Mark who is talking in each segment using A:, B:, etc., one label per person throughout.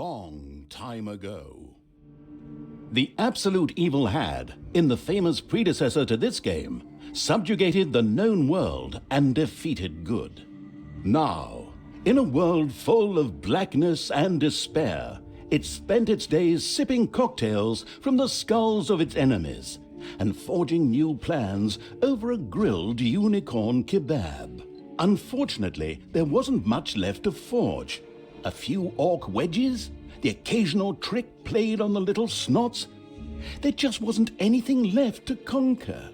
A: long time ago. The absolute evil had, in the famous predecessor to this game, subjugated the known world and defeated good. Now, in a world full of blackness and despair, it spent its days sipping cocktails from the skulls of its enemies and forging new plans over a grilled unicorn kebab. Unfortunately, there wasn't much left to forge. A few orc wedges, the occasional trick played on the little snots. There just wasn't anything left to conquer.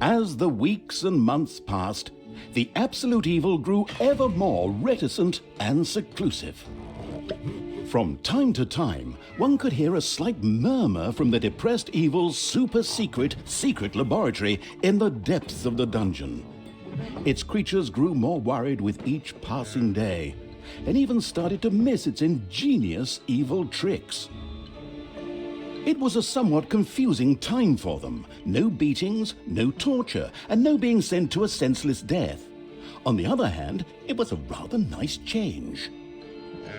A: As the weeks and months passed, the absolute evil grew ever more reticent and seclusive. From time to time, one could hear a slight murmur from the depressed evil's super-secret laboratory in the depths of the dungeon. Its creatures grew more worried with each passing day, and even started to miss its ingenious evil tricks. It was a somewhat confusing time for them. No beatings, no torture, and no being sent to a senseless death. On the other hand, it was a rather nice change.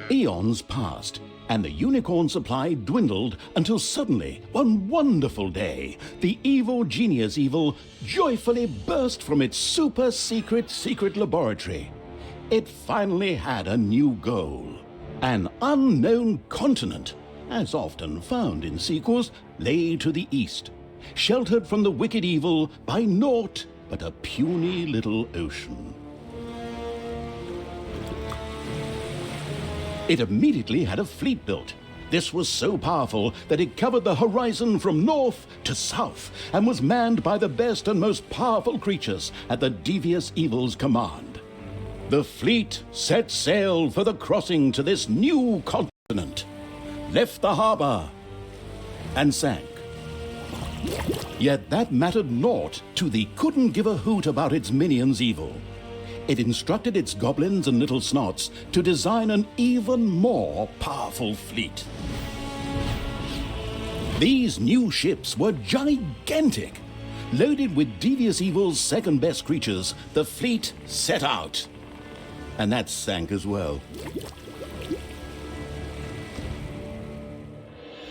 A: Eons passed, and the unicorn supply dwindled until suddenly, one wonderful day, the evil genius evil joyfully burst from its super-secret laboratory. It finally had a new goal. An unknown continent, as often found in sequels, lay to the east, sheltered from the wicked evil by naught but a puny little ocean. It immediately had a fleet built. This was so powerful that it covered the horizon from north to south and was manned by the best and most powerful creatures at the devious evil's command. The fleet set sail for the crossing to this new continent, left the harbor, and sank. Yet that mattered naught to the couldn't give a hoot about its minions' evil. It instructed its goblins and little snots to design an even more powerful fleet. These new ships were gigantic. Loaded with devious evil's second-best creatures, the fleet set out. And that sank as well.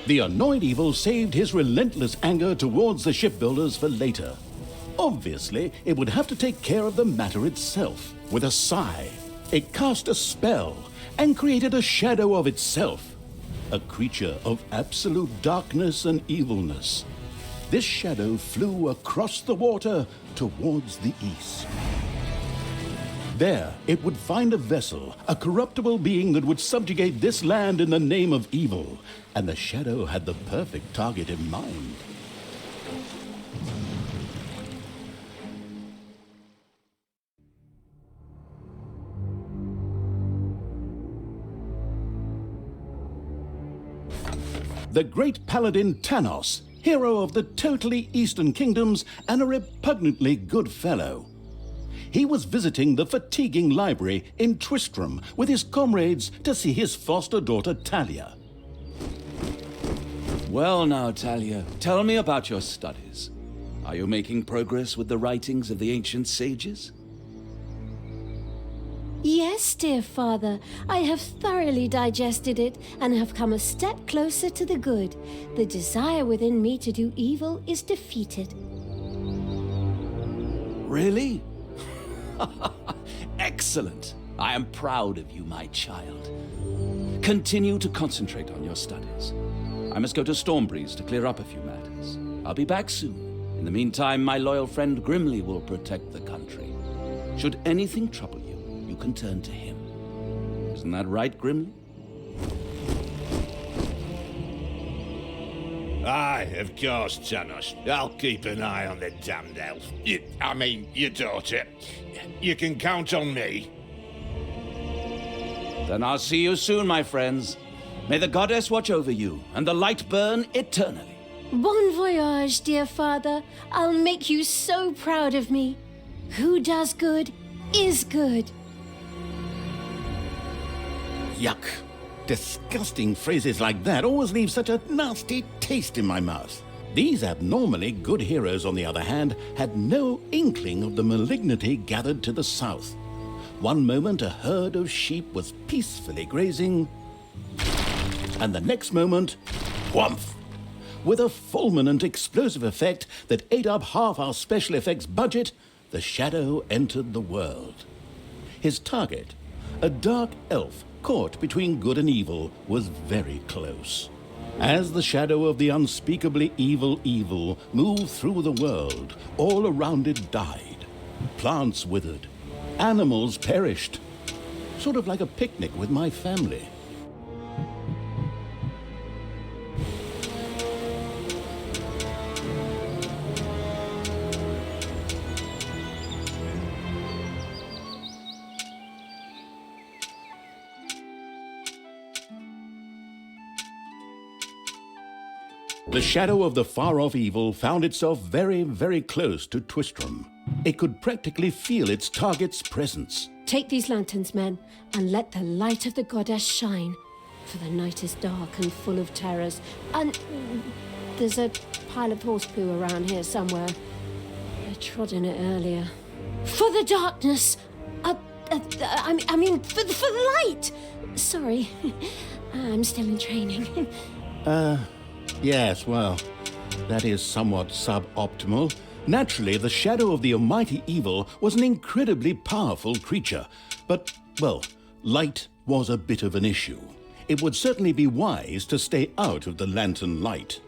A: The annoyed evil saved his relentless anger towards the shipbuilders for later. Obviously, it would have to take care of the matter itself. With a sigh, it cast a spell and created a shadow of itself, a creature of absolute darkness and evilness. This shadow flew across the water towards the east. There, it would find a vessel, a corruptible being that would subjugate this land in the name of evil, and the shadow had the perfect target in mind. The great paladin Tanos, hero of the totally Eastern Kingdoms and a repugnantly good fellow. He was visiting the fatiguing library in Tristram with his comrades to see his foster daughter Talia.
B: Well now, Talia, tell me about your studies. Are you making progress with the writings of the ancient sages?
C: Yes, dear father, I have thoroughly digested it and have come a step closer to the good. The desire within me to do evil is defeated.
B: Really? Excellent. I am proud of you, my child. Continue to concentrate on your studies. I must go to Stormbreeze to clear up a few matters. I'll be back soon. In the meantime, my loyal friend Grimly will protect the country. Should anything trouble you, you can turn to him. Isn't that right, Grimly?
D: Aye, of course, Tanos. I'll keep an eye on the damned elf. Your daughter. You can count on me.
B: Then I'll see you soon, my friends. May the goddess watch over you, and the light burn eternally.
C: Bon voyage, dear father. I'll make you so proud of me. Who does good is good.
A: Yuck. Disgusting phrases like that always leave such a nasty taste in my mouth. These abnormally good heroes, on the other hand, had no inkling of the malignity gathered to the south. One moment a herd of sheep was peacefully grazing, And the next moment, whumph! With a fulminant explosive effect that ate up half our special effects budget, the shadow entered the world. His target, a dark elf caught between good and evil, was very close. As the shadow of the unspeakably evil moved through the world, all around it died. Plants withered. Animals perished. Sort of like a picnic with my family. The shadow of the far-off evil found itself very, very close to Twistram. It could practically feel its target's presence.
C: Take these lanterns, men, and let the light of the goddess shine. For the night is dark and full of terrors. And there's a pile of horse poo around here somewhere. I trod in it earlier. For the darkness! I mean, for the light! Sorry, I'm still in training.
A: Yes, well, that is somewhat suboptimal. Naturally, the shadow of the almighty evil was an incredibly powerful creature. But, well, light was a bit of an issue. It would certainly be wise to stay out of the lantern light.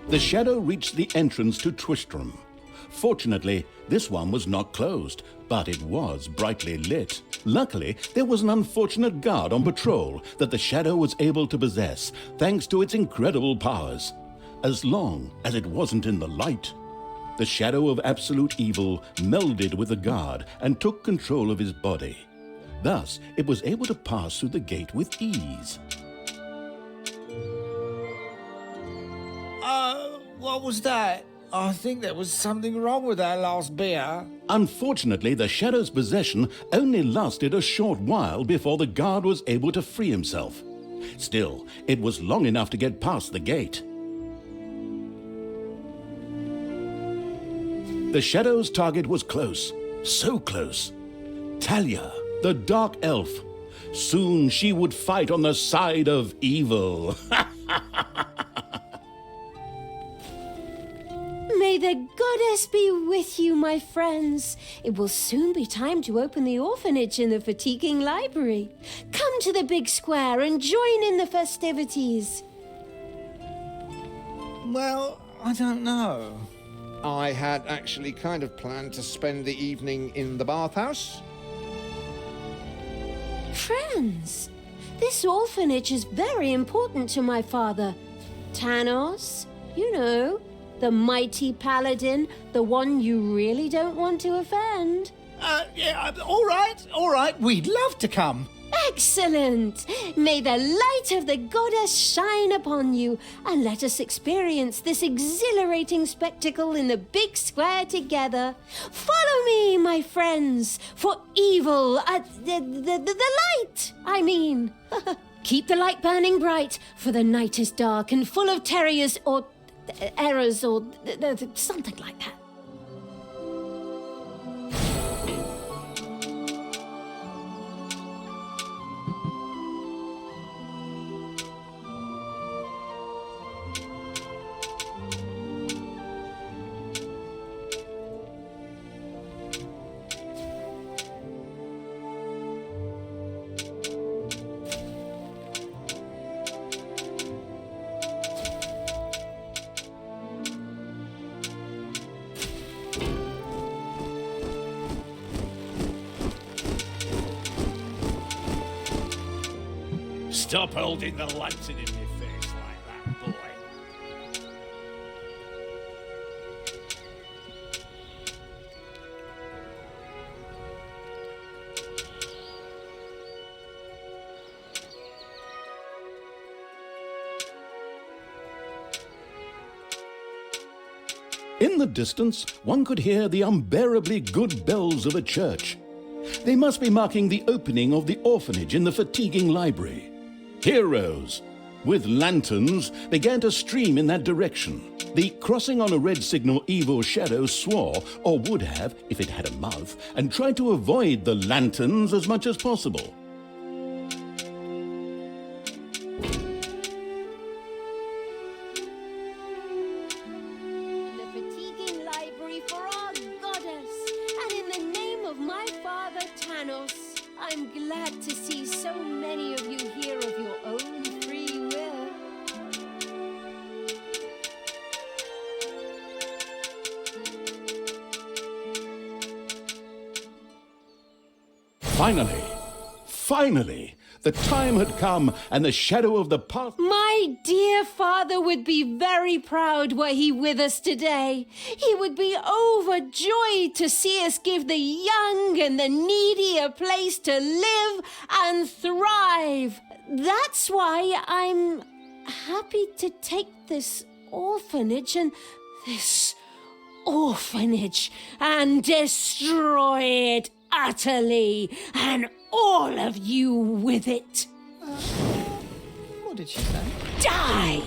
A: The shadow reached the entrance to Twistram. Fortunately, this one was not closed, but it was brightly lit. Luckily, there was an unfortunate guard on patrol that the shadow was able to possess, thanks to its incredible powers. As long as it wasn't in the light, the shadow of absolute evil melded with the guard and took control of his body. Thus, it was able to pass through the gate with ease.
E: What was that? I think there was something wrong with our last beer.
A: Unfortunately, the shadow's possession only lasted a short while before the guard was able to free himself. Still, it was long enough to get past the gate. The shadow's target was close, so close. Talia, the dark elf. Soon she would fight on the side of evil.
C: May the goddess be with you, my friends. It will soon be time to open the orphanage in the fatiguing library. Come to the big square and join in the festivities.
E: Well, I don't know.
D: I had actually kind of planned to spend the evening in the bathhouse.
C: Friends, this orphanage is very important to my father. Tanos, you know, the mighty paladin, the one you really don't want to offend.
E: All right, we'd love to come.
C: Excellent! May the light of the goddess shine upon you, and let us experience this exhilarating spectacle in the big square together. Follow me, my friends, for evil, the light, I mean. Keep the light burning bright, for the night is dark and full of terrors or errors or something like that.
D: Stop holding the lantern in your face like that, boy.
A: In the distance, one could hear the unbearably good bells of a church. They must be marking the opening of the orphanage in the fatiguing library. Heroes, with lanterns, began to stream in that direction. The crossing on a red signal evil shadow swore, or would have if it had a mouth, and tried to avoid the lanterns as much as possible.
C: In the fatiguing library for our goddess, and in the name of my father Tanos, I'm glad to see so many of you here of your own free will.
A: Finally, the time had come, and the shadow of the past...
C: My dear father would be very proud were he with us today. He would be overjoyed to see us give the young and the needy a place to live and thrive. That's why I'm happy to take this orphanage and destroy it utterly, and all of you with it.
E: What did she say?
C: Die!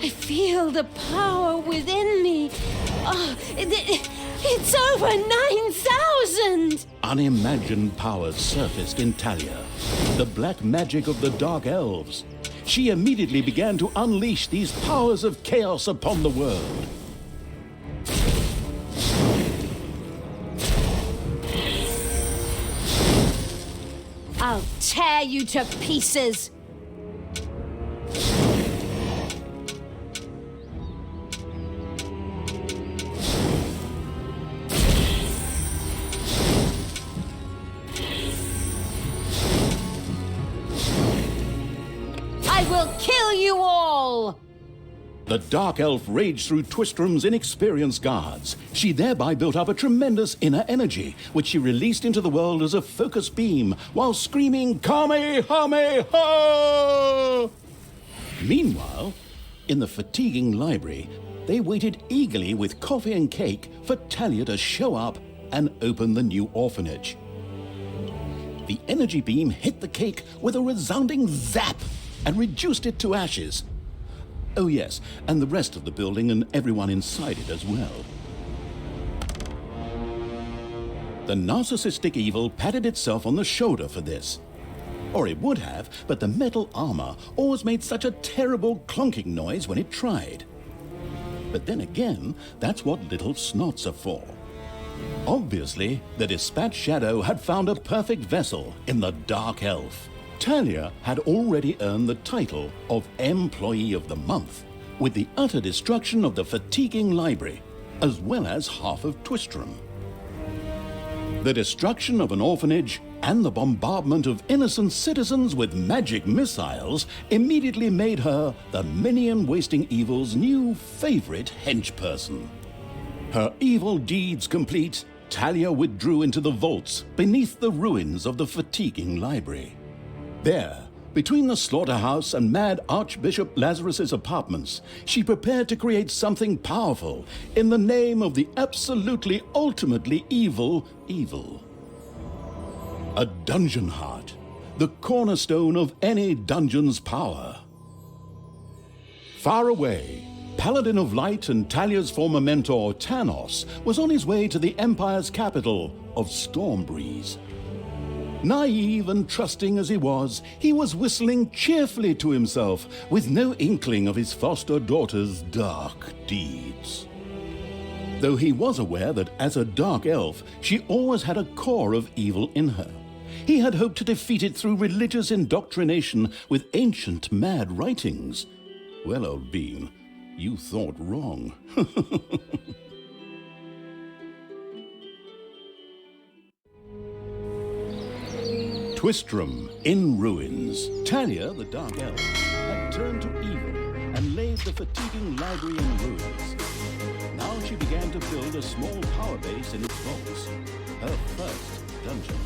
C: I feel the power within me. It's over 9,000!
A: Unimagined powers surfaced in Talia, the black magic of the Dark Elves. She immediately began to unleash these powers of chaos upon the world.
C: I'll tear you to pieces! I will kill you all!
A: The Dark Elf raged through Twistrum's inexperienced guards. She thereby built up a tremendous inner energy, which she released into the world as a focus beam, while screaming, Kamehameha! Meanwhile, in the fatiguing library, they waited eagerly with coffee and cake for Talia to show up and open the new orphanage. The energy beam hit the cake with a resounding zap and reduced it to ashes. Oh yes, and the rest of the building and everyone inside it as well. The narcissistic evil patted itself on the shoulder for this. Or it would have, but the metal armor always made such a terrible clonking noise when it tried. But then again, that's what little snots are for. Obviously, the Dispatch Shadow had found a perfect vessel in the Dark Elf. Talia had already earned the title of Employee of the Month, with the utter destruction of the fatiguing library, as well as half of Twistrum. The destruction of an orphanage and the bombardment of innocent citizens with magic missiles immediately made her the minion-wasting evil's new favorite henchperson. Her evil deeds complete, Talia withdrew into the vaults beneath the ruins of the fatiguing library. There, between the slaughterhouse and Mad Archbishop Lazarus's apartments, she prepared to create something powerful in the name of the absolutely ultimately evil. A dungeon heart, the cornerstone of any dungeon's power. Far away, Paladin of Light and Talia's former mentor, Tanos, was on his way to the Empire's capital of Stormbreeze. Naive and trusting as he was whistling cheerfully to himself, with no inkling of his foster daughter's dark deeds. Though he was aware that as a Dark Elf, she always had a core of evil in her. He had hoped to defeat it through religious indoctrination with ancient mad writings. Well, old bean, you thought wrong. Twistrum in ruins. Talia, the Dark Elf, had turned to evil and laid the fatiguing library in ruins. Now she began to build a small power base in its vaults, her first dungeon.